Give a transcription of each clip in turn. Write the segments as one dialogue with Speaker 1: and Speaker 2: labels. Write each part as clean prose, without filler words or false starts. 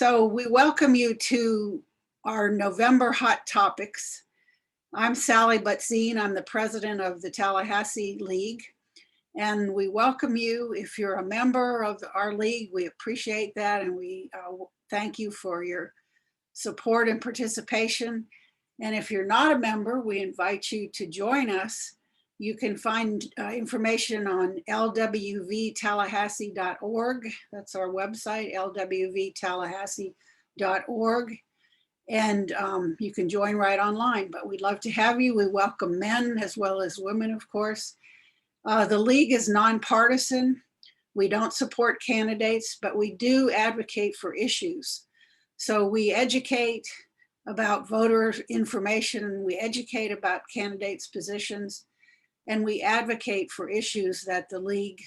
Speaker 1: So we welcome you to our November Hot Topics. I'm Sally Butzine. I'm the president of the Tallahassee League. And we welcome you. If you're a member of our league, we appreciate that. And we thank you for your support and participation. And if you're not a member, we invite you to join us. You can find information on lwvtallahassee.org. That's our website, lwvtallahassee.org. And you can join right online, but we'd love to have you. We welcome men as well as women, of course. The league is nonpartisan. We don't support candidates, but we do advocate for issues. So we educate about voter information, we educate about candidates' positions, and we advocate for issues that the league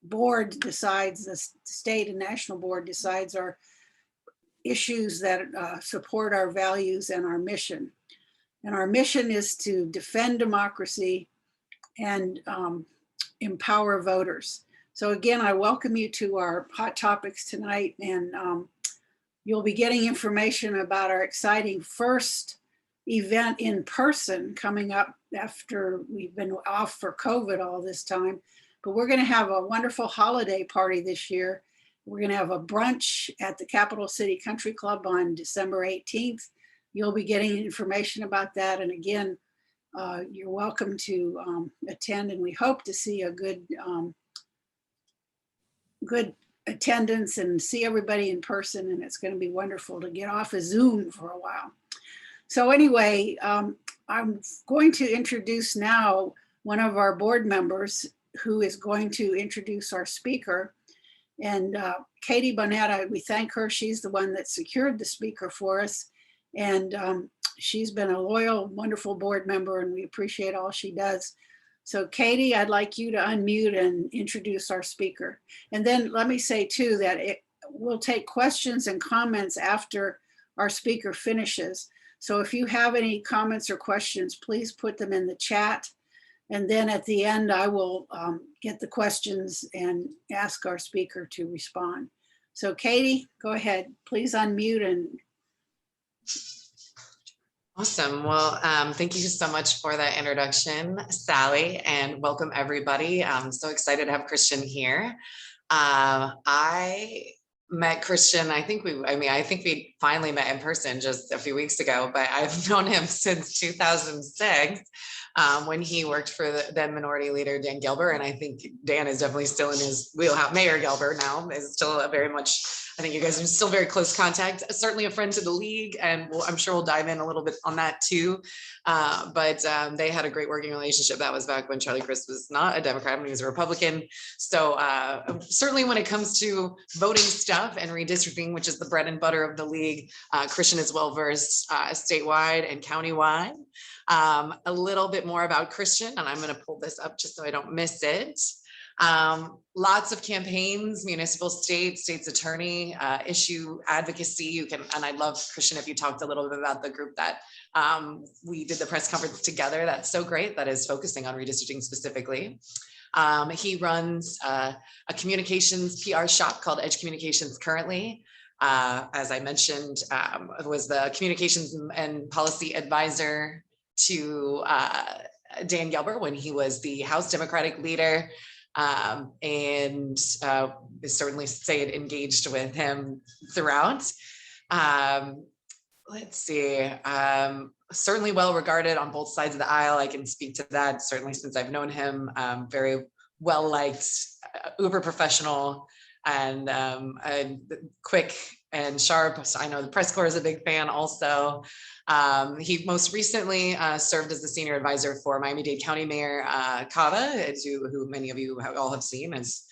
Speaker 1: board decides, the state and national board decides are issues that support our values and our mission. And our mission is to defend democracy and empower voters. So again, I welcome you to our Hot Topics tonight, and you'll be getting information about our exciting first event in person coming up after we've been off for COVID all this time. But we're going to have a wonderful holiday party this year. We're going to have a brunch at the Capital City Country Club on December 18th. You'll be getting information about that. And again, you're welcome to attend, and we hope to see a good attendance and see everybody in person. And it's going to be wonderful to get off of Zoom for a while. So anyway, I'm going to introduce now one of our board members who is going to introduce our speaker. And Katie Bonetta, we thank her. She's the one that secured the speaker for us. And she's been a loyal, wonderful board member, and we appreciate all she does. So Katie, I'd like you to unmute and introduce our speaker. And then let me say too that we'll take questions and comments after our speaker finishes. So if you have any comments or questions, please put them in the chat. And then at the end, I will get the questions and ask our speaker to respond. So Katie, go ahead, please unmute. And
Speaker 2: awesome. Well, thank you so much for that introduction, Sally, and welcome everybody. I'm so excited to have Christian here. I met Christian, I think we finally met in person just a few weeks ago, but I've known him since 2006 when he worked for the then minority leader, Dan Gilbert. And I think Dan is definitely still in his wheelhouse. Mayor Gilbert now is still very much, I think you guys are still very close contact, certainly a friend to the league. And I'm sure we'll dive in a little bit on that too. But they had a great working relationship. That was back when Charlie Crist was not a Democrat, when he was a Republican. So certainly when it comes to voting stuff and redistricting, which is the bread and butter of the league, Christian is well-versed statewide and countywide. A little bit more about Christian, and I'm going to pull this up just so I don't miss it. Lots of campaigns, municipal, state's attorney, issue advocacy. You can, and I'd love, Christian, if you talked a little bit about the group that we did the press conference together. That's so great. That is focusing on redistricting specifically. He runs a communications PR shop called Edge Communications currently. As I mentioned, was the communications and policy advisor to Dan Gilbert when he was the House Democratic leader, and certainly stayed engaged with him throughout. Let's see, certainly well regarded on both sides of the aisle. I can speak to that, certainly since I've known him. Very well liked, uber professional, and quick and sharp. So I know the press corps is a big fan also. He most recently served as the senior advisor for Miami-Dade County Mayor Cava, who many of you all have seen, has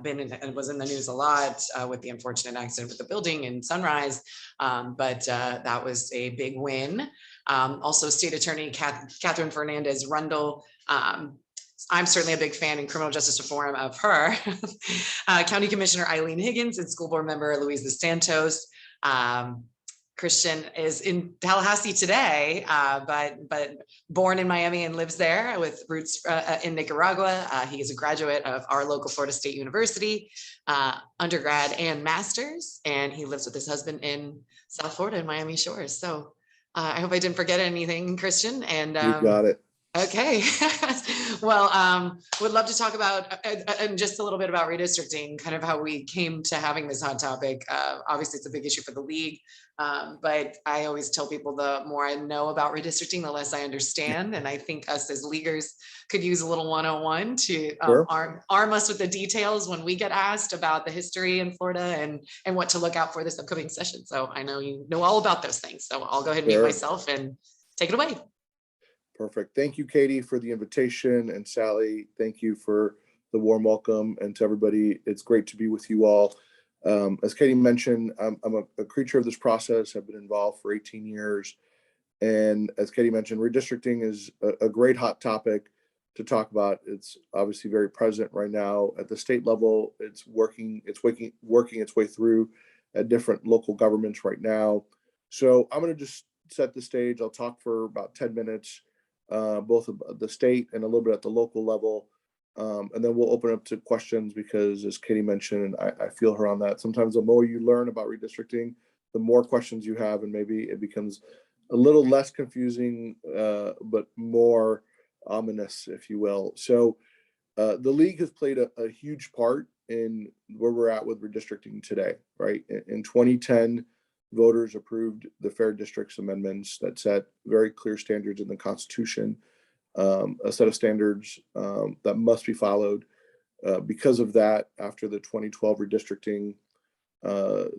Speaker 2: been in, and was in the news a lot with the unfortunate accident with the building in Sunrise. But that was a big win. Also State Attorney Catherine Fernandez Rundle. I'm certainly a big fan in criminal justice reform of her. County Commissioner Eileen Higgins and School Board Member Louisa Santos. Christian is in Tallahassee today, but born in Miami and lives there with roots in Nicaragua. He is a graduate of our local Florida State University, undergrad and master's, and he lives with his husband in South Florida in Miami Shores. So I hope I didn't forget anything, Christian. And
Speaker 3: You got it.
Speaker 2: okay. Well, would love to talk about and just a little bit about redistricting, kind of how we came to having this hot topic. Obviously, it's a big issue for the league, but I always tell people the more I know about redistricting, the less I understand. And I think us as leaguers could use a little 101 to
Speaker 3: Sure.
Speaker 2: arm us with the details when we get asked about the history in Florida and what to look out for this upcoming session. So I know you know all about those things. So I'll go ahead and mute
Speaker 3: Sure.
Speaker 2: myself and take it away.
Speaker 3: Perfect. Thank you, Katie, for the invitation. And Sally, thank you for the warm welcome. And to everybody, it's great to be with you all. As Katie mentioned, I'm a creature of this process. I've been involved for 18 years. And as Katie mentioned, redistricting is a great hot topic to talk about. It's obviously very present right now at the state level. It's working its way through at different local governments right now. So I'm going to just set the stage. I'll talk for about 10 minutes. Both of the state and a little bit at the local level. And then we'll open up to questions because, as Katie mentioned, and I feel her on that, sometimes the more you learn about redistricting, the more questions you have, and maybe it becomes a little less confusing, but more ominous, if you will. So the league has played a huge part in where we're at with redistricting today, right? In 2010, voters approved the Fair Districts amendments that set very clear standards in the Constitution, a set of standards that must be followed. Because of that, after the 2012 redistricting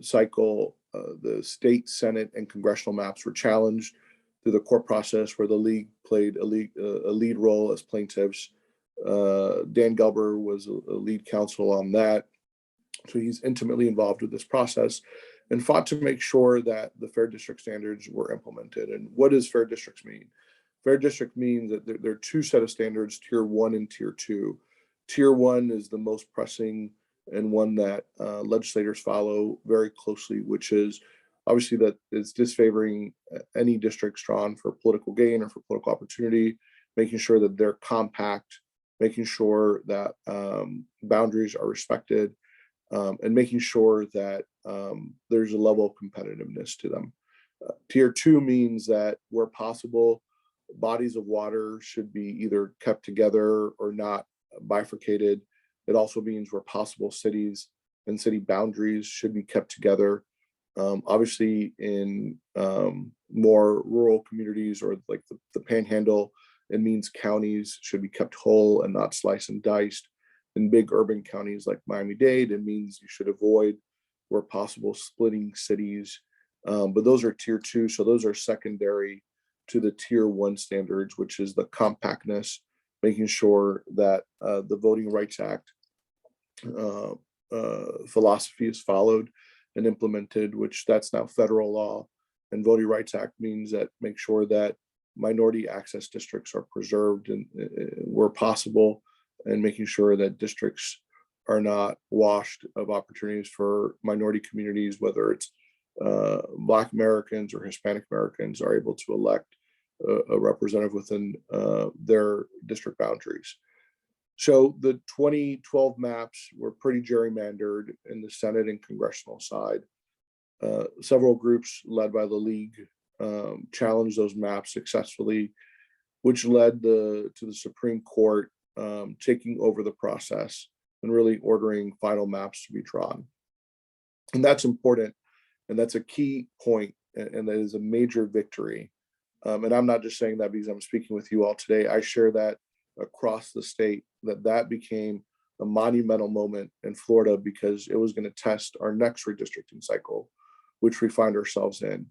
Speaker 3: cycle, the state, Senate, and congressional maps were challenged through the court process where the league played a lead role as plaintiffs. Dan Gelber was a lead counsel on that. So he's intimately involved with this process and fought to make sure that the fair district standards were implemented. And what does fair districts mean? Fair district means that there are two set of standards, tier 1 and tier 2. Tier 1 is the most pressing and one that legislators follow very closely, which is obviously that it's disfavoring any districts drawn for political gain or for political opportunity, making sure that they're compact, making sure that boundaries are respected, and making sure that there's a level of competitiveness to them. Tier 2 means that where possible, bodies of water should be either kept together or not bifurcated. It also means where possible, cities and city boundaries should be kept together. Obviously, in more rural communities or like the panhandle, it means counties should be kept whole and not sliced and diced. In big urban counties like Miami-Dade, it means you should avoid, where possible, splitting cities. But those are tier 2, so those are secondary to the tier 1 standards, which is the compactness, making sure that the Voting Rights Act philosophy is followed and implemented, which that's now federal law. And Voting Rights Act means that make sure that minority access districts are preserved and where possible, and making sure that districts are not washed of opportunities for minority communities, whether it's Black Americans or Hispanic Americans, are able to elect a representative within their district boundaries. So the 2012 maps were pretty gerrymandered in the Senate and congressional side. Several groups led by the league challenged those maps successfully, which led to the Supreme Court taking over the process and really ordering final maps to be drawn. And that's important. And that's a key point, and that is a major victory. And I'm not just saying that because I'm speaking with you all today. I share that across the state, that became a monumental moment in Florida because it was going to test our next redistricting cycle, which we find ourselves in.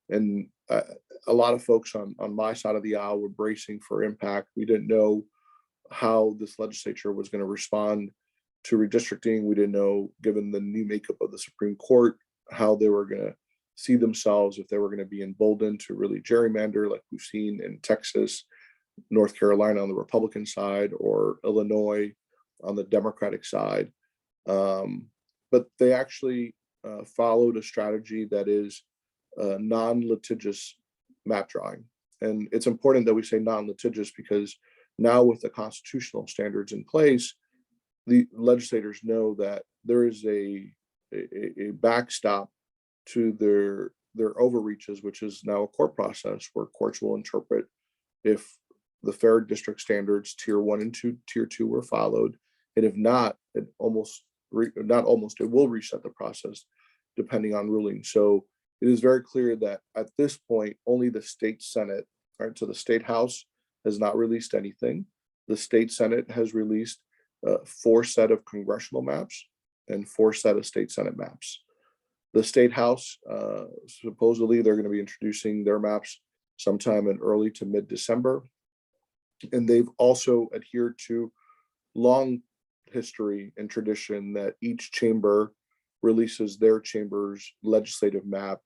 Speaker 3: And a lot of folks on my side of the aisle were bracing for impact. We didn't know how this legislature was going to respond to redistricting. We didn't know, given the new makeup of the Supreme Court, how they were going to see themselves, if they were going to be emboldened to really gerrymander like we've seen in Texas, North Carolina on the Republican side, or Illinois on the Democratic side. But they actually followed a strategy that is non-litigious map drawing. And it's important that we say non-litigious because now with the constitutional standards in place, the legislators know that there is a backstop to their overreaches, which is now a court process where courts will interpret if the fair district standards tier 1 and tier 2 were followed, and if not, it will reset the process depending on ruling. So it is very clear that at this point, only the state Senate, right? So the state House has not released anything. The state Senate has released 4 set of congressional maps and 4 set of state Senate maps. The state House, supposedly they're going to be introducing their maps sometime in early to mid-December. And they've also adhered to long history and tradition that each chamber releases their chamber's legislative map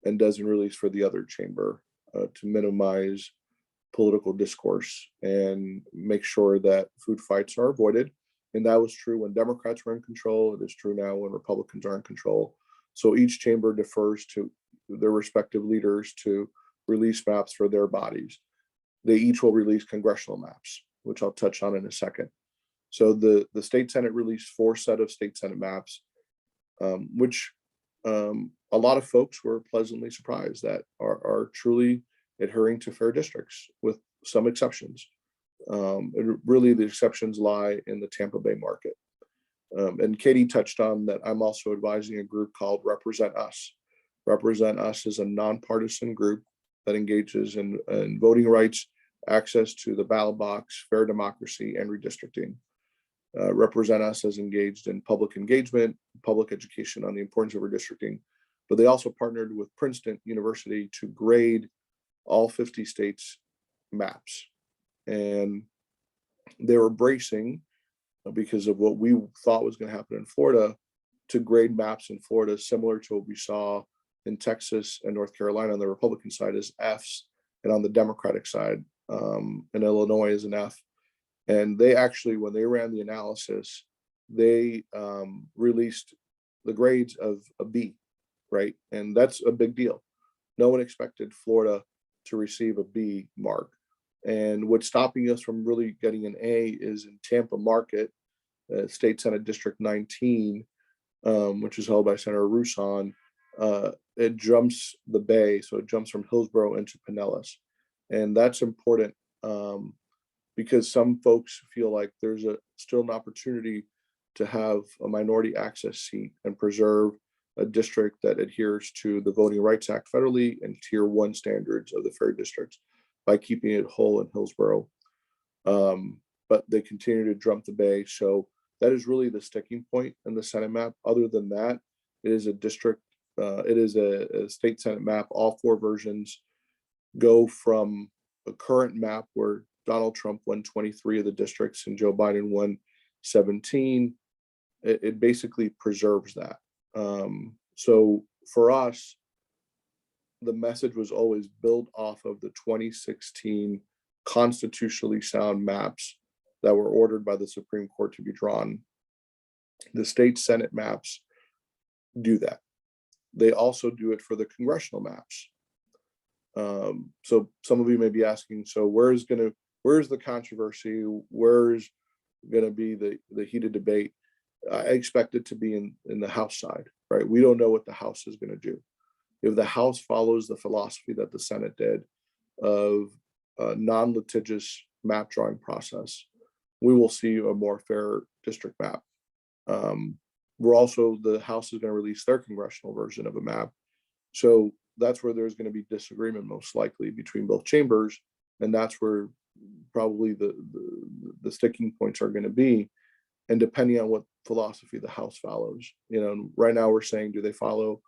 Speaker 3: and doesn't release for the other chamber to minimize political discourse and make sure that food fights are avoided. And that was true when Democrats were in control. It is true now when Republicans are in control. So each chamber defers to their respective leaders to release maps for their bodies. They each will release congressional maps, which I'll touch on in a second. So the state Senate released 4 set of state Senate maps, which a lot of folks were pleasantly surprised that are truly adhering to fair districts with some exceptions. Really the exceptions lie in the Tampa Bay market. And Katie touched on that I'm also advising a group called Represent Us. Represent Us is a nonpartisan group that engages in voting rights, access to the ballot box, fair democracy, and redistricting. Represent Us has engaged in public engagement, public education on the importance of redistricting, but they also partnered with Princeton University to grade all 50 states maps. And they were bracing, because of what we thought was going to happen in Florida, to grade maps in Florida similar to what we saw in Texas and North Carolina on the Republican side as Fs, and on the Democratic side in Illinois is an F. And they actually, when they ran the analysis, they released the grades of a B, right? And that's a big deal. No one expected Florida to receive a B mark. And what's stopping us from really getting an A is in Tampa market, State Senate District 19, which is held by Senator Rouson. It jumps the bay, so it jumps from Hillsborough into Pinellas. And that's important because some folks feel like there's still an opportunity to have a minority access seat and preserve a district that adheres to the Voting Rights Act federally and tier 1 standards of the fair districts by keeping it whole in Hillsborough. But they continue to jump the bay. So that is really the sticking point in the Senate map. Other than that, it is a district, it is a state Senate map. All 4 versions go from a current map where Donald Trump won 23 of the districts and Joe Biden won 17. It basically preserves that. So for us, the message was always built off of the 2016 constitutionally sound maps that were ordered by the Supreme Court to be drawn. The state Senate maps do that. They also do it for the congressional maps. So some of you may be asking, so where's the controversy? Where's going to be the heated debate? I expect it to be in the House side, right? We don't know what the House is going to do. If the House follows the philosophy that the Senate did of a non-litigious map drawing process, we will see a more fair district map. The House is going to release their congressional version of a map. So that's where there's going to be disagreement most likely between both chambers. And that's where probably the sticking points are going to be. And depending on what philosophy the House follows, right now we're saying, do they follow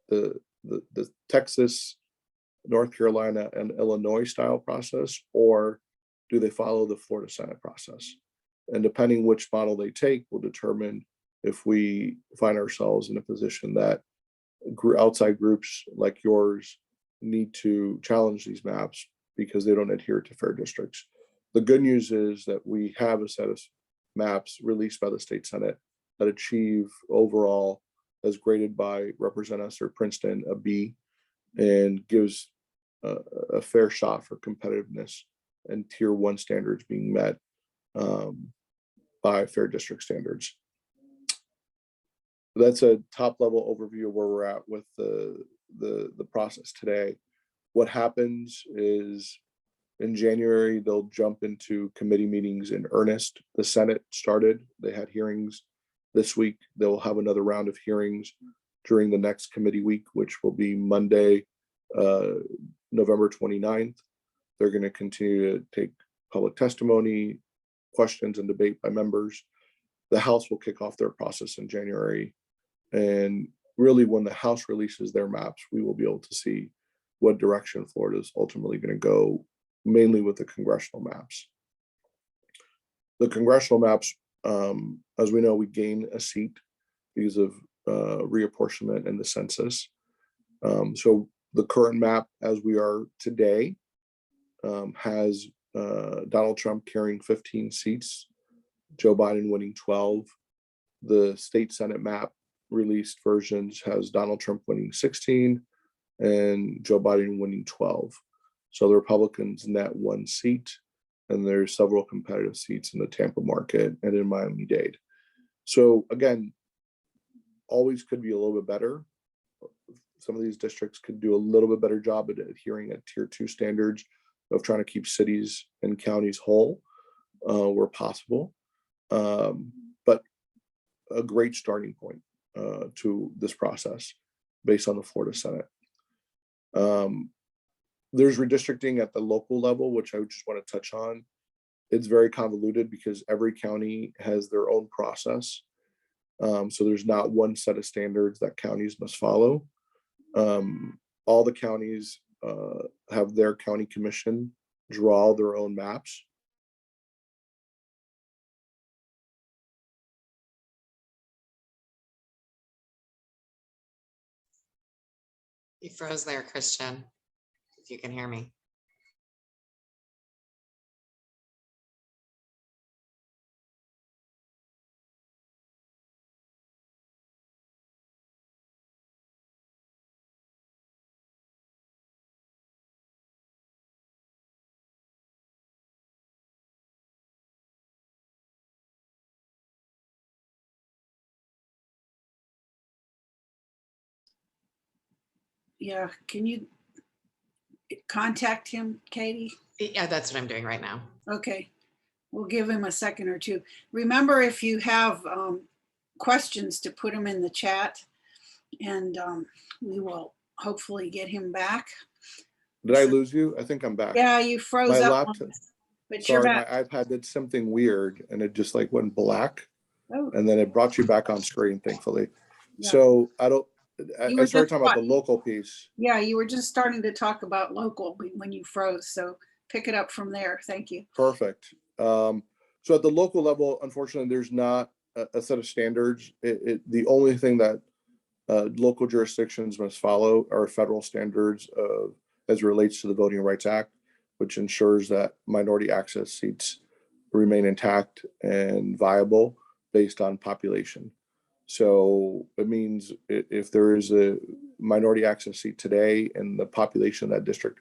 Speaker 3: the Texas, North Carolina, and Illinois style process, or do they follow the Florida Senate process? And depending which model they take will determine if we find ourselves in a position that outside groups like yours need to challenge these maps because they don't adhere to fair districts. The good news is that we have a set of maps released by the state Senate that achieve overall, as graded by Represent Us or Princeton, a B. and gives a fair shot for competitiveness and tier 1 standards being met by fair district standards. That's a top level overview of where we're at with the process today. What happens is in January, they'll jump into committee meetings in earnest. The Senate started, they had hearings this week. They'll have another round of hearings during the next committee week, which will be Monday, November 29th. They're going to continue to take public testimony, questions, and debate by members. The House will kick off their process in January. And really, when the House releases their maps, we will be able to see what direction Florida is ultimately going to go, mainly with the congressional maps. The congressional maps, as we know, we gain a seat because of reapportionment in the census. So the current map as we are today has Donald Trump carrying 15 seats, Joe Biden winning 12. The state Senate map released versions has Donald Trump winning 16 and Joe Biden winning 12. So the Republicans net 1 seat, and there's several competitive seats in the Tampa market and in Miami-Dade. So again, always could be a little bit better. Some of these districts could do a little bit better job at adhering at tier 2 standards of trying to keep cities and counties whole where possible. But a great starting point to this process based on the Florida Senate. There's redistricting at the local level, which I just want to touch on. It's very convoluted because every county has their own process. So there's not one set of standards that counties must follow. All the counties have their county commission draw their own maps.
Speaker 2: You froze there, Christian, if you can hear me.
Speaker 1: Yeah, can you contact him, Katie?
Speaker 2: Yeah, that's what I'm doing right now.
Speaker 1: Okay, we'll give him a second or two. Remember, if you have questions, to put them in the chat, and we will hopefully get him back.
Speaker 3: Did I lose you? I think I'm back.
Speaker 1: Yeah, you froze
Speaker 3: My
Speaker 1: up,
Speaker 3: laptop,
Speaker 1: but you're
Speaker 3: sorry, my
Speaker 1: back.
Speaker 3: iPad did something weird and it just like went black,
Speaker 1: Oh,
Speaker 3: and then it brought you back on screen, thankfully.
Speaker 1: yeah.
Speaker 3: So I
Speaker 1: You were
Speaker 3: started
Speaker 1: just
Speaker 3: talking about the local piece.
Speaker 1: Yeah, you were just starting to talk about local when you froze. So pick it up from there. Thank you.
Speaker 3: Perfect. So at the local level, unfortunately, there's not a set of standards. The only thing that local jurisdictions must follow are federal standards as it relates to the Voting Rights Act, which ensures that minority access seats remain intact and viable based on population. So it means if there is a minority access seat today and the population of that district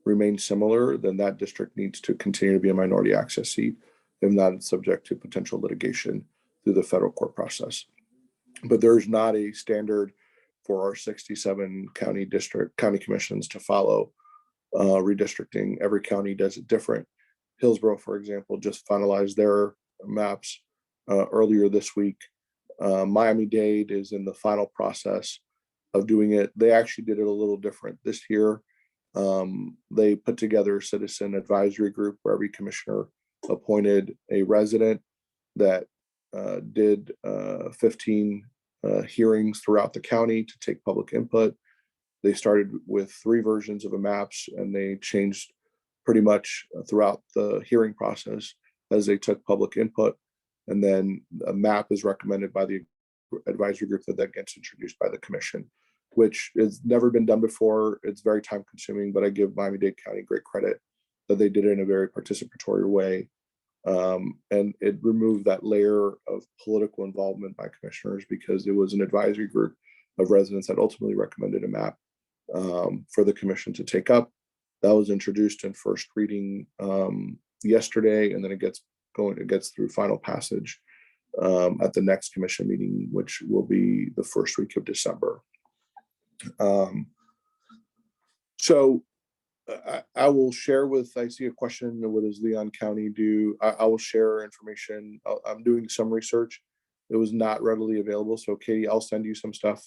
Speaker 3: remains similar, then that district needs to continue to be a minority access seat. If not, it's subject to potential litigation through the federal court process. But there's not a standard for our 67 county commissions to follow redistricting. Every county does it different. Hillsborough, for example, just finalized their maps earlier this week. Miami-Dade is in the final process of doing it. They actually did it a little different this year. They put together a citizen advisory group where every commissioner appointed a resident that did 15 hearings throughout the county to take public input. They started with 3 versions of the maps, and they changed pretty much throughout the hearing process as they took public input. And then a map is recommended by the advisory group that gets introduced by the commission, which has never been done before. It's very time consuming, but I give Miami-Dade County great credit that they did it in a very participatory way. And it removed that layer of political involvement by commissioners because it was an advisory group of residents that ultimately recommended a map for the commission to take up. That was introduced in first reading yesterday, and then it gets through final passage at the next commission meeting, which will be the first week of December. So I will share I see a question, what does Leon County do? I will share information. I'm doing some research. It was not readily available. So Katie, I'll send you some stuff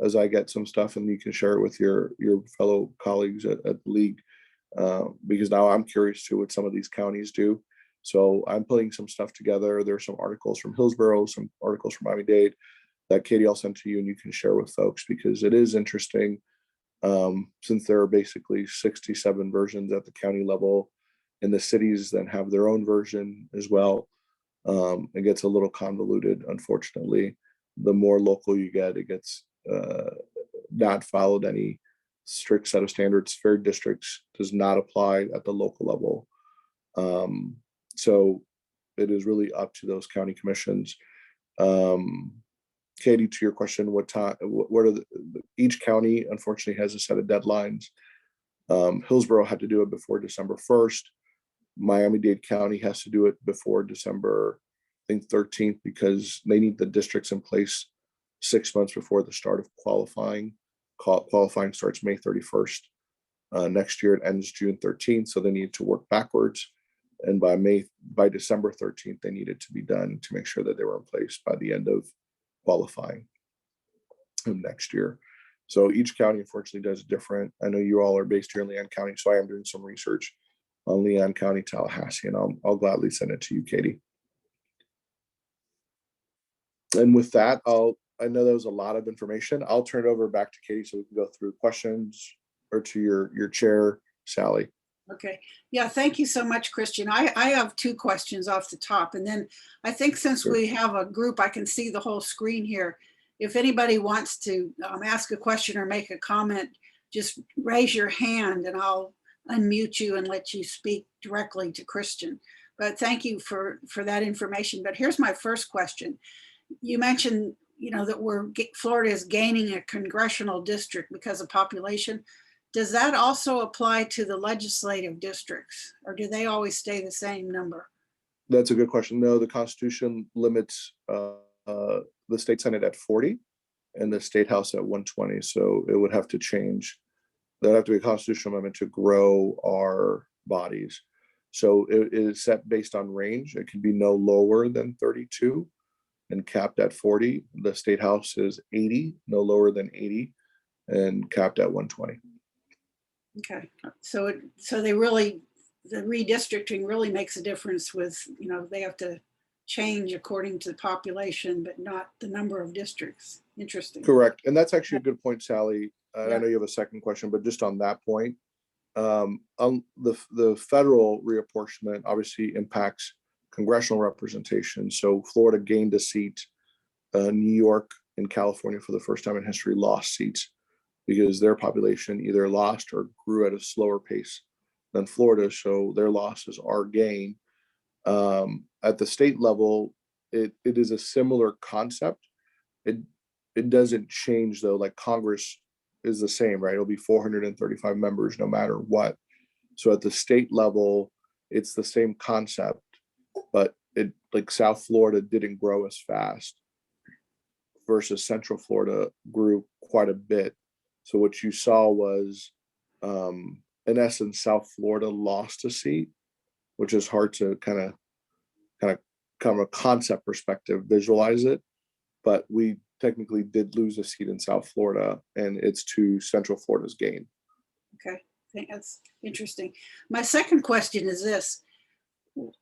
Speaker 3: as I get some stuff, and you can share it with your fellow colleagues at the league, because now I'm curious too what some of these counties do. So I'm putting some stuff together. There's some articles from Hillsborough, some articles from Miami-Dade that Katie, I'll send to you and you can share with folks, because it is interesting. Since there are basically 67 versions at the county level, and the cities then have their own version as well. It gets a little convoluted, unfortunately. The more local you get, it gets not followed any strict set of standards. Fair districts does not apply at the local level. So it is really up to those county commissions. Katie, to your question, what are each county unfortunately has a set of deadlines. Hillsborough had to do it before December 1st. Miami-Dade County has to do it before December, I think 13th, because they need the districts in place 6 months before the start of qualifying. Qualifying starts May 31st. Next year it ends June 13th, so they need to work backwards. And by December 13th, they needed to be done to make sure that they were in place by the end of qualifying next year. So each county unfortunately does different. I know you all are based here in Leon County, so I am doing some research on Leon County, Tallahassee, and I'll gladly send it to you, Katie. And with that, I know that was a lot of information. I'll turn it over back to Katie so we can go through questions, or to your chair, Sally.
Speaker 1: Okay. Yeah, thank you so much, Christian. I have two questions off the top. And then I think since
Speaker 3: Sure.
Speaker 1: we have a group, I can see the whole screen here. If anybody wants to ask a question or make a comment, just raise your hand and I'll unmute you and let you speak directly to Christian. But thank you for that information. But here's my first question. You mentioned, that Florida is gaining a congressional district because of population. Does that also apply to the legislative districts, or do they always stay the same number?
Speaker 3: That's a good question. No, the Constitution limits the state Senate at 40 and the state House at 120. So it would have to change. There'd have to be a constitutional amendment to grow our bodies. So it is set based on range. It can be no lower than 32 and capped at 40. The state House is 80, no lower than 80, and capped at 120.
Speaker 1: Okay, so the redistricting really makes a difference with, they have to change according to the population, but not the number of districts. Interesting.
Speaker 3: Correct. And that's actually a good point, Sally.
Speaker 1: Yeah.
Speaker 3: I know you have a second question, but just on that point, the federal reapportionment obviously impacts congressional representation. So Florida gained a seat, New York and California for the first time in history lost seats, because their population either lost or grew at a slower pace than Florida. So their losses are gain. At the state level, it is a similar concept. It doesn't change though, like Congress is the same, right? It'll be 435 members no matter what. So at the state level, it's the same concept, but like South Florida didn't grow as fast versus Central Florida grew quite a bit. So what you saw was, in essence, South Florida lost a seat, which is hard to kind of from a concept perspective, visualize it. But we technically did lose a seat in South Florida, and it's to Central Florida's gain.
Speaker 1: Okay, I think that's interesting. My second question is this.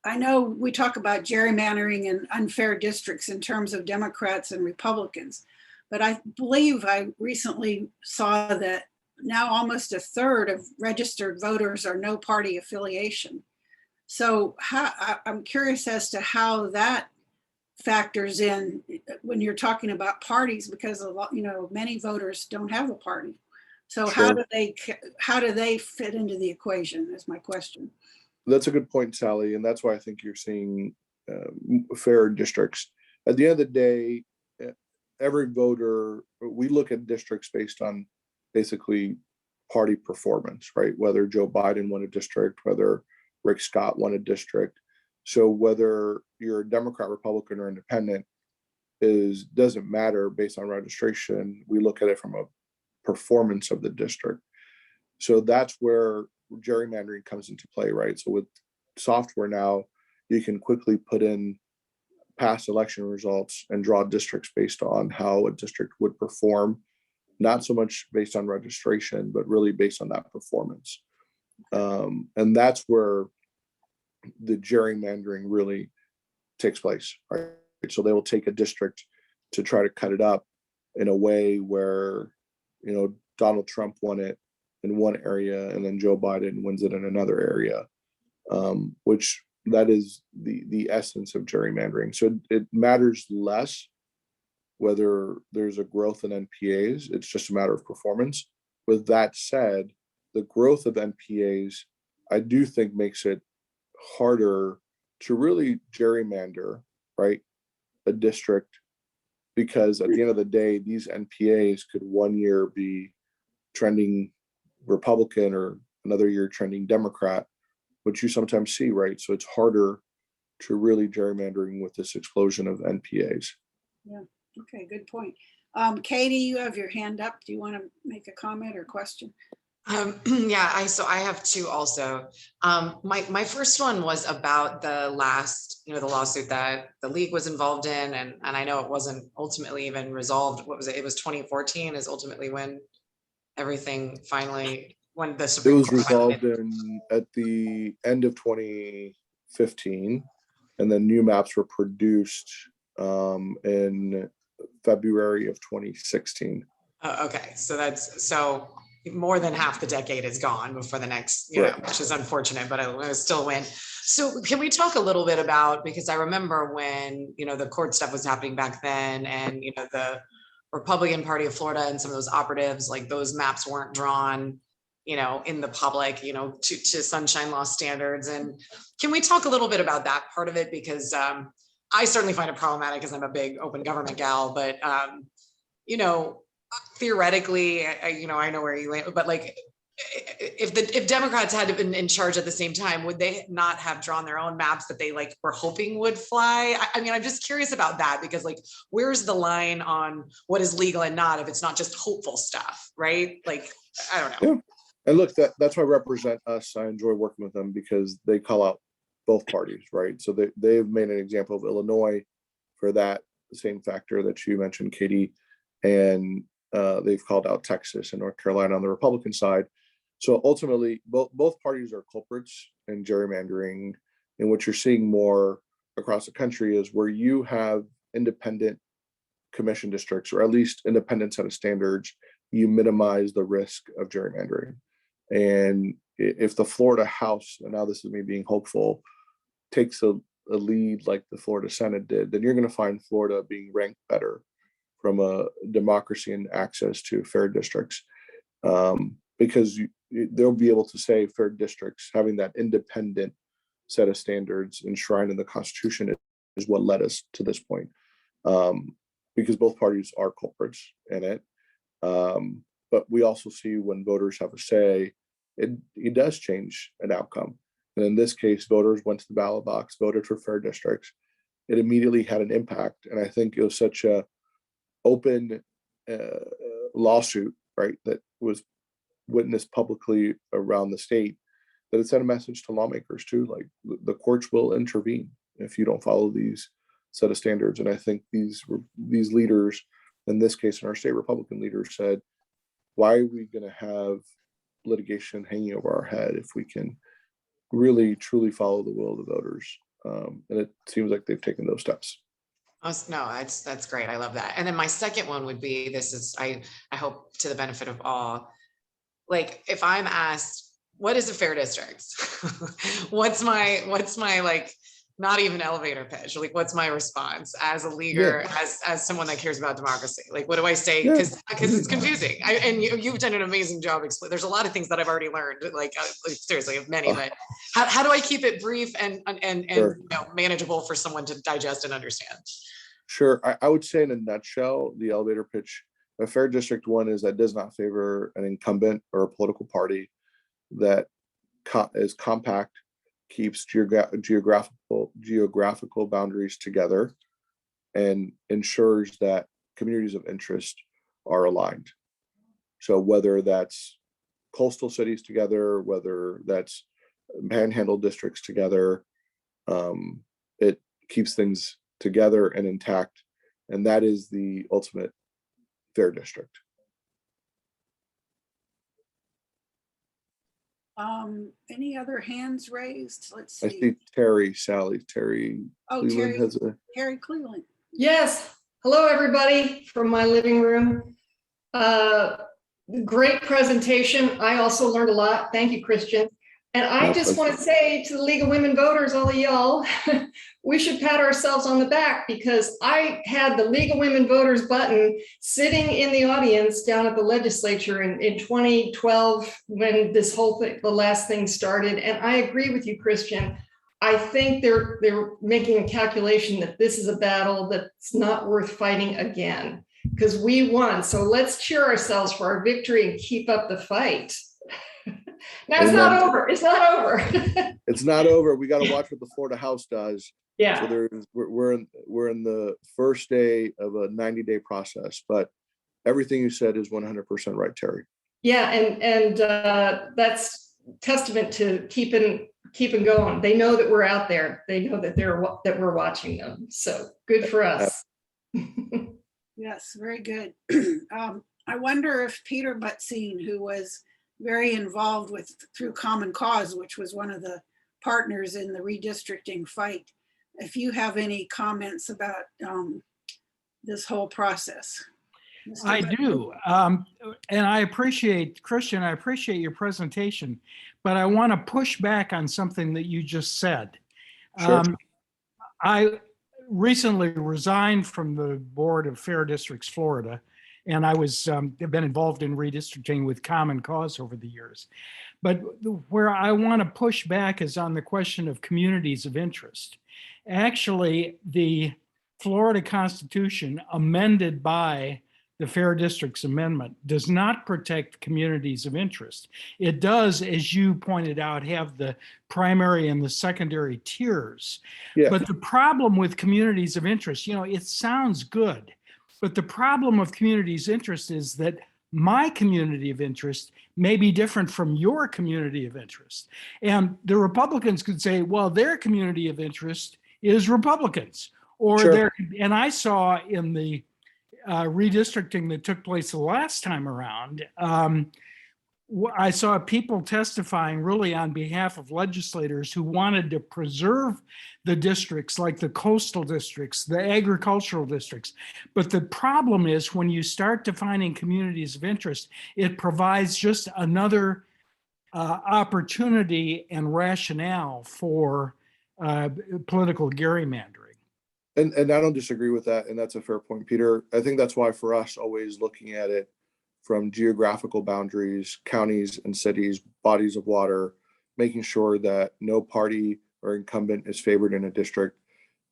Speaker 1: I know we talk about gerrymandering and unfair districts in terms of Democrats and Republicans, but I believe I recently saw that now almost a third of registered voters are no party affiliation. So I'm curious as to how that factors in when you're talking about parties, because many voters don't have a party. So
Speaker 3: Sure.
Speaker 1: how do they fit into the equation is my question.
Speaker 3: That's a good point, Sally. And that's why I think you're seeing fair districts. At the end of the day, every voter, we look at districts based on basically party performance, right? Whether Joe Biden won a district, whether Rick Scott won a district. So whether you're a Democrat, Republican, or independent doesn't matter based on registration. We look at it from a performance of the district. So that's where gerrymandering comes into play, right? So with software now, you can quickly put in past election results and draw districts based on how a district would perform, not so much based on registration, but really based on that performance. And that's where the gerrymandering really takes place, right? So they will take a district to try to cut it up in a way where, Donald Trump won it in one area and then Joe Biden wins it in another area, which that is the essence of gerrymandering. So it matters less whether there's a growth in NPAs. It's just a matter of performance. With that said, the growth of NPAs, I do think, makes it harder to really gerrymander, right, a district, because at the end of the day, these NPAs could one year be trending Republican or another year trending Democrat, which you sometimes see, right? So it's harder to really gerrymandering with this explosion of NPAs.
Speaker 1: Yeah. Okay. Good point. Katie, you have your hand up. Do you want to make a comment or question?
Speaker 2: Yeah, I have two also. My first one was about the lawsuit that the league was involved in, and I know it wasn't ultimately even resolved. What was it? It was 2014 is ultimately when everything finally, when the Supreme
Speaker 3: It was
Speaker 2: Court
Speaker 3: resolved at the end of 2015, and then new maps were produced in February of 2016.
Speaker 2: Okay, so more than half the decade is gone before the next,
Speaker 3: Right.
Speaker 2: which is unfortunate, but it still win. So can we talk a little bit about, because I remember when, the court stuff was happening back then, and, the Republican Party of Florida and some of those operatives, like those maps weren't drawn, in the public, to Sunshine Law standards. And can we talk a little bit about that part of it? Because I certainly find it problematic because I'm a big open government gal, but, theoretically, I know where you land, but like, if Democrats had been in charge at the same time, would they not have drawn their own maps that they were hoping would fly? I mean, I'm just curious about that, because where's the line on what is legal and not, if it's not just hopeful stuff, right? I don't know.
Speaker 3: Yeah. And look, that's why Represent Us, I enjoy working with them, because they call out both parties, right? So they've made an example of Illinois for that same factor that you mentioned, Katie, and they've called out Texas and North Carolina on the Republican side. So ultimately, both parties are culprits in gerrymandering. And what you're seeing more across the country is where you have independent commission districts, or at least independent set of standards, you minimize the risk of gerrymandering. And if the Florida House, and now this is me being hopeful, takes a lead like the Florida Senate did, then you're going to find Florida being ranked better from a democracy and access to fair districts, because they'll be able to say fair districts, having that independent set of standards enshrined in the Constitution is what led us to this point, because both parties are culprits in it. But we also see when voters have a say, it does change an outcome. And in this case, voters went to the ballot box, voted for fair districts. It immediately had an impact. And I think it was such a open lawsuit, right, that was witnessed publicly around the state, that it sent a message to lawmakers too, like the courts will intervene if you don't follow these set of standards. And I think these leaders, in this case, in our state, Republican leaders said, why are we going to have litigation hanging over our head if we can really truly follow the will of the voters? And it seems like they've taken those steps.
Speaker 2: Oh, no, that's great. I love that. And then my second one would be, I hope to the benefit of all, if I'm asked, what is a fair district? what's my not even elevator pitch? What's my response as a leaguer, as someone that cares about democracy? What do I say? Because it's confusing. And you've done an amazing job. There's a lot of things that I've already learned, seriously, of many, but how do I keep it brief and
Speaker 3: Sure.
Speaker 2: manageable for someone to digest and understand?
Speaker 3: Sure. I would say in a nutshell, the elevator pitch, A fair district one is that does not favor an incumbent or a political party, that is compact, keeps geographical boundaries together, and ensures that communities of interest are aligned. So whether that's coastal cities together, whether that's panhandle districts together, it keeps things together and intact. And that is the ultimate fair district.
Speaker 1: Any other hands raised? Let's
Speaker 3: I
Speaker 1: see.
Speaker 3: see Terry, Terry
Speaker 1: Oh,
Speaker 3: Cleveland has a.
Speaker 1: Terry Cleveland.
Speaker 4: Yes. Hello, everybody from my living room. Great presentation. I also learned a lot. Thank you, Christian. And I just want to say to the League of Women Voters, all of y'all, we should pat ourselves on the back, because I had the League of Women Voters button sitting in the audience down at the legislature in 2012 when this whole thing, the last thing started. And I agree with you, Christian. I think they're making a calculation that this is a battle that's not worth fighting again, because we won. So let's cheer ourselves for our victory and keep up the fight. Now it's not over. It's not over.
Speaker 3: It's not over. We got to watch what the Florida House does.
Speaker 4: Yeah.
Speaker 3: So we're in the first day of a 90-day process, but everything you said is 100% right, Terry.
Speaker 4: Yeah, and that's testament to keeping going. They know that we're out there. They know that we're watching them. So good for us.
Speaker 1: Yes, very good. I wonder if Peter Butzine, who was very involved through Common Cause, which was one of the partners in the redistricting fight, if you have any comments about this whole process.
Speaker 5: I do. And I appreciate, Christian, I appreciate your presentation, but I want to push back on something that you just said.
Speaker 3: Sure.
Speaker 5: I recently resigned from the board of Fair Districts Florida, and I was have been involved in redistricting with Common Cause over the years. But where I want to push back is on the question of communities of interest. Actually, the Florida Constitution, amended by the Fair Districts Amendment, does not protect communities of interest. It does, as you pointed out, have the primary and the secondary tiers.
Speaker 3: Yeah.
Speaker 5: But the problem with communities of interest, it sounds good, but the problem of communities of interest is that my community of interest may be different from your community of interest. And the Republicans could say, well, their community of interest is Republicans. Or
Speaker 3: Sure.
Speaker 5: And I saw in the redistricting that took place the last time around, I saw people testifying really on behalf of legislators who wanted to preserve the districts, like the coastal districts, the agricultural districts. But the problem is when you start defining communities of interest, it provides just another opportunity and rationale for political gerrymandering.
Speaker 3: And I don't disagree with that. And that's a fair point, Peter. I think that's why for us, always looking at it from geographical boundaries, counties and cities, bodies of water, making sure that no party or incumbent is favored in a district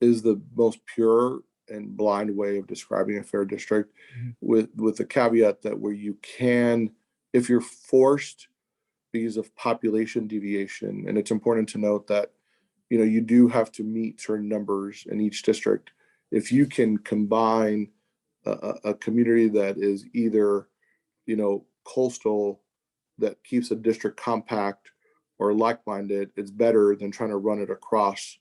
Speaker 3: is the most pure and blind way of describing a fair district, with the caveat that where you can, if you're forced because of population deviation, and it's important to note that you do have to meet certain numbers in each district. If you can combine a community that is either coastal, that keeps a district compact, or like-minded, it's better than trying to run it across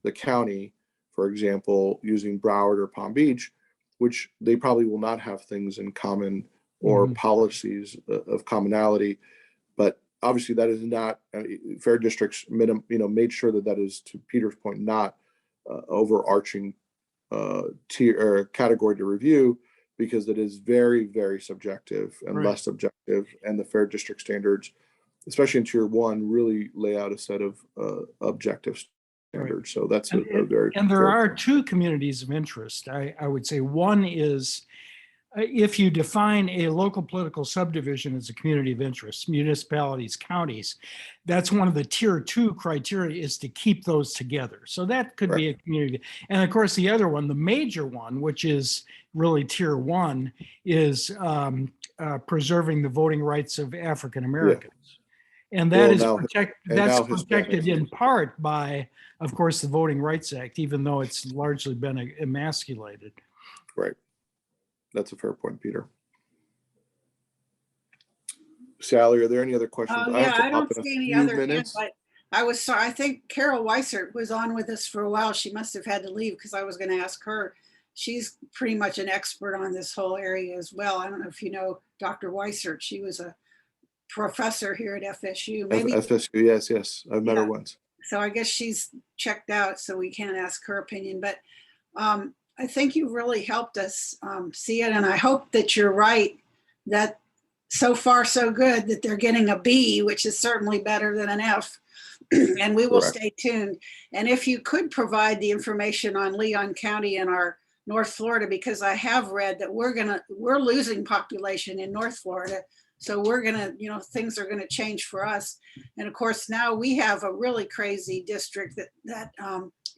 Speaker 3: the county, for example, using Broward or Palm Beach, which they probably will not have things in common or policies of commonality. But obviously that is not, fair districts made sure that is, to Peter's point, not overarching tier or category to review, because it is very, very subjective and less objective. And the fair district standards, especially in tier 1, really lay out a set of objective standards. So that's a very,
Speaker 5: and there are two communities of interest. I would say one is if you define a local political subdivision as a community of interest, municipalities, counties, that's one of the tier 2 criteria, is to keep those together. So that could be a community. And of course, the other one, the major one, which is really tier 1, is preserving the voting rights of African Americans. And that
Speaker 3: Well,
Speaker 5: that's protected in part by, of course, the Voting Rights Act, even though it's largely been emasculated.
Speaker 3: Right. That's a fair point, Peter. Sally, are there any other questions?
Speaker 1: Yeah, I don't see any other hands, but I think Carol Weissert was on with us for a while. She must have had to leave because I was going to ask her. She's pretty much an expert on this whole area as well. I don't know if you know Dr. Weissert. She was a professor here at FSU. Maybe
Speaker 3: FSU, yes. I've met her once.
Speaker 1: So I guess she's checked out, so we can't ask her opinion. But I think you really helped us see it. And I hope that you're right, that so far so good, that they're getting a B, which is certainly better than an F. And we will stay tuned. And if you could provide the information on Leon County and our North Florida, because I have read that we're losing population in North Florida. So we're gonna, things are gonna change for us. And of course, now we have a really crazy district that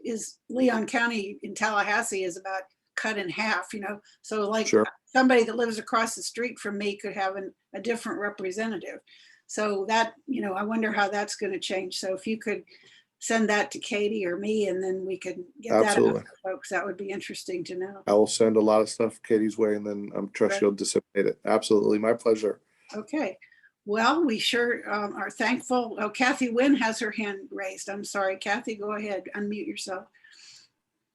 Speaker 1: is Leon County in Tallahassee is about cut in half, So like somebody that lives across the street from me could have a different representative. So that, I wonder how that's gonna change. So if you could send that to Katie or me, and then we could get that out to folks, that would be interesting to know.
Speaker 3: I will send a lot of stuff Katie's way, and then I'm sure she'll disseminate it. Absolutely, my pleasure.
Speaker 1: Okay, well, we sure are thankful. Oh, Kathy Wynn has her hand raised. I'm sorry, Kathy, go ahead, unmute yourself.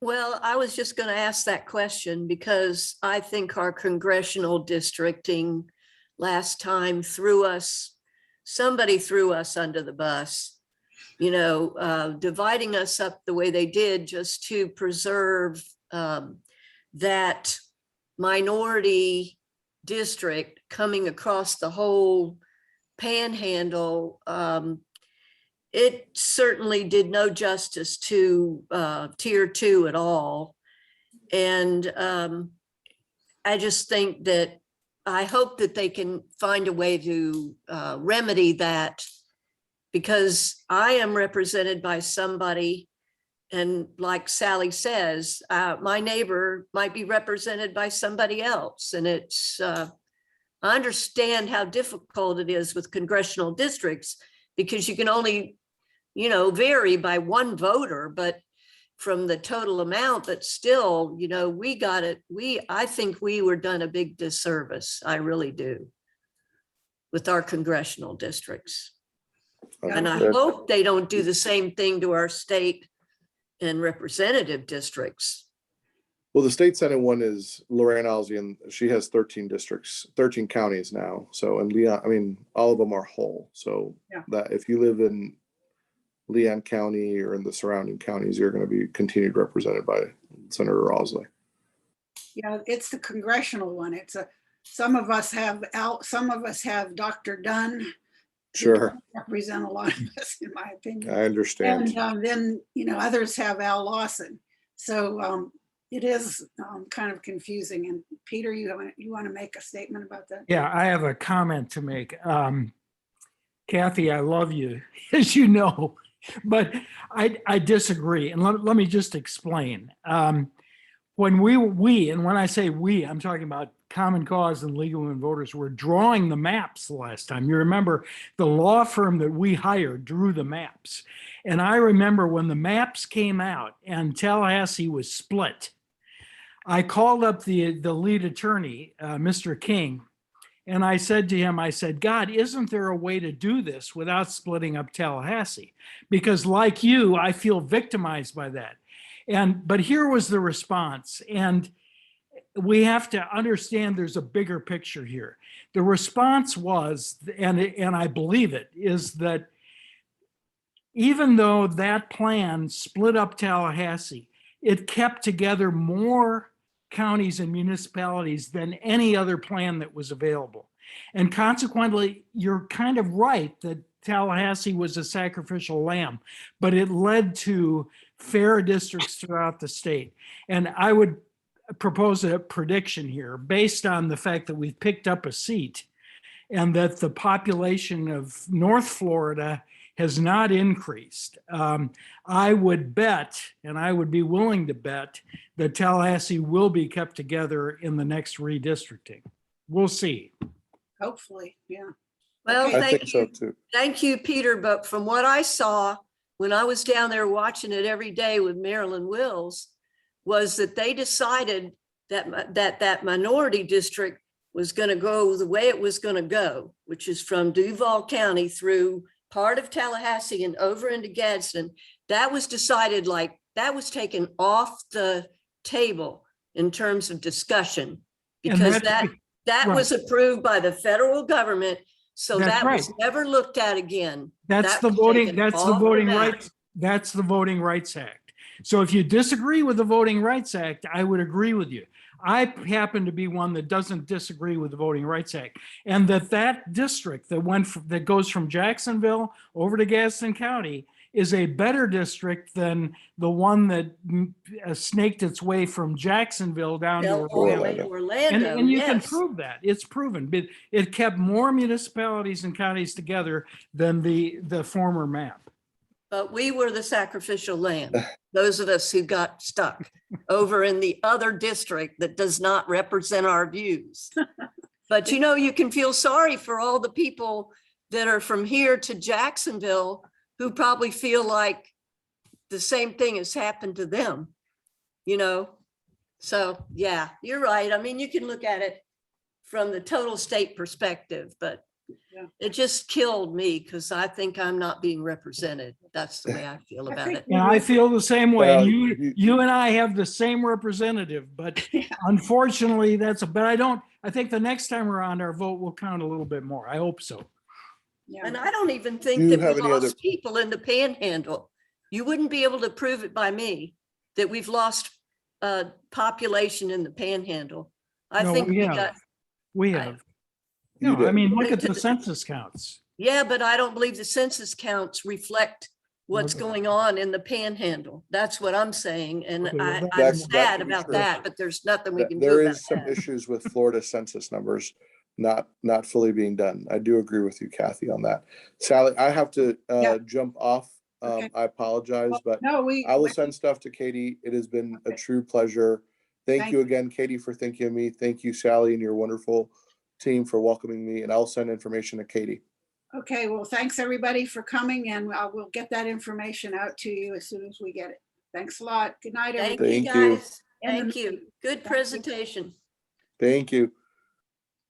Speaker 6: Well, I was just going to ask that question because I think our congressional districting last time somebody threw us under the bus, dividing us up the way they did just to preserve that minority district coming across the whole panhandle. It certainly did no justice to tier 2 at all. And I just think that I hope that they can find a way to remedy that, because I am represented by somebody, and like Sally says, my neighbor might be represented by somebody else. And it's, I understand how difficult it is with congressional districts, because you can only, vary by one voter, but from the total amount, but still, we got it. I think we were done a big disservice. I really do, with our congressional districts. And I hope they don't do the same thing to our state and representative districts.
Speaker 3: Well, the state senate one is Lorraine Alsey, and she has 13 districts, 13 counties now. So, and Leon, all of them are whole. So that if you live in Leon County or in the surrounding counties, you're going to be continued represented by Senator Alsey.
Speaker 1: Yeah, it's the congressional one. Some of us have Dr. Dunn.
Speaker 3: Sure.
Speaker 1: Represent a lot of us, in my opinion.
Speaker 3: I understand.
Speaker 1: And then, others have Al Lawson. So it is kind of confusing. And Peter, you want to make a statement about that?
Speaker 5: Yeah, I have a comment to make. Kathy, I love you, as you know, but I disagree. And let me just explain. When and when I say we, I'm talking about Common Cause and League of Women Voters, were drawing the maps the last time. You remember the law firm that we hired drew the maps. And I remember when the maps came out and Tallahassee was split, I called up the lead attorney, Mr. King, and I said to him, God, isn't there a way to do this without splitting up Tallahassee? Because like you, I feel victimized by that. But here was the response. And we have to understand there's a bigger picture here. The response was, and I believe it, is that even though that plan split up Tallahassee, it kept together more counties and municipalities than any other plan that was available. And consequently, you're kind of right that Tallahassee was a sacrificial lamb, but it led to fair districts throughout the state. And I would propose a prediction here based on the fact that we've picked up a seat and that the population of North Florida has not increased. I would bet, and I would be willing to bet, that Tallahassee will be kept together in the next redistricting. We'll see.
Speaker 1: Hopefully, yeah.
Speaker 6: Well,
Speaker 1: Okay.
Speaker 3: I
Speaker 6: thank
Speaker 3: think so
Speaker 6: you.
Speaker 3: too.
Speaker 6: Thank you, Peter. But from what I saw when I was down there watching it every day with Marilyn Wills, was that they decided that that minority district was going to go the way it was going to go, which is from Duval County through part of Tallahassee and over into Gadsden. That was decided, like that was taken off the table in terms of discussion, because that
Speaker 5: right.
Speaker 6: was approved by the federal government. So
Speaker 5: That's
Speaker 6: that
Speaker 5: right.
Speaker 6: was never looked at again.
Speaker 5: That's
Speaker 6: That
Speaker 5: the
Speaker 6: was
Speaker 5: voting,
Speaker 6: taken
Speaker 5: that's the
Speaker 6: off
Speaker 5: voting
Speaker 6: map.
Speaker 5: rights. That's the Voting Rights Act. So if you disagree with the Voting Rights Act, I would agree with you. I happen to be one that doesn't disagree with the Voting Rights Act, and that district that goes from Jacksonville over to Gadsden County is a better district than the one that snaked its way from Jacksonville down to Orlando. And you can prove that. It's proven. But it kept more municipalities and counties together than the former map.
Speaker 6: But we were the sacrificial lamb, those of us who got stuck over in the other district that does not represent our views. But you know, you can feel sorry for all the people that are from here to Jacksonville who probably feel like the same thing has happened to them, you know? So yeah, you're right. I mean, you can look at it from the total state perspective, but
Speaker 1: Yeah.
Speaker 6: it just killed me because I think I'm not being represented. That's the way I feel about it.
Speaker 5: And I feel the same way.
Speaker 3: Well,
Speaker 5: You and I have the same representative, but unfortunately I think the next time around our vote will count a little bit more. I hope so.
Speaker 1: Yeah.
Speaker 6: And I don't even think
Speaker 3: Do you
Speaker 6: that
Speaker 3: have
Speaker 6: we
Speaker 3: any other-
Speaker 6: lost people in the panhandle. You wouldn't be able to prove it by me that we've lost population in the panhandle. I
Speaker 5: No,
Speaker 6: think
Speaker 5: we
Speaker 6: we
Speaker 5: have.
Speaker 6: got,
Speaker 5: We
Speaker 6: I-
Speaker 5: have.
Speaker 3: You
Speaker 5: No, I
Speaker 3: did.
Speaker 5: mean, look at the census counts.
Speaker 6: yeah, but I don't believe the census counts reflect what's
Speaker 5: Okay.
Speaker 6: going on in the panhandle. That's what I'm saying. And
Speaker 5: Okay, well,
Speaker 6: I'm
Speaker 3: that
Speaker 6: sad
Speaker 3: could be
Speaker 6: about
Speaker 3: true.
Speaker 6: that, but there's nothing we can do
Speaker 3: There
Speaker 6: about
Speaker 3: is some
Speaker 6: that.
Speaker 3: issues with Florida census numbers not fully being done. I do agree with you, Kathy, on that. Sally, I have to
Speaker 1: Yeah.
Speaker 3: jump off.
Speaker 1: Okay.
Speaker 3: I apologize, but
Speaker 1: No,
Speaker 3: I will send stuff to Katie. It has been a true pleasure. Thank
Speaker 1: Thank
Speaker 3: you again, Katie, for thinking of me. Thank you, Sally, and your wonderful team for welcoming me, and I'll send information to Katie.
Speaker 1: Okay, well, thanks everybody for coming, and we'll get that information out to you as soon as we get it. Thanks a lot. Good night,
Speaker 6: Thank
Speaker 1: everybody.
Speaker 6: you,
Speaker 3: Thank you.
Speaker 6: guys. Thank you. Good presentation.
Speaker 3: Thank you.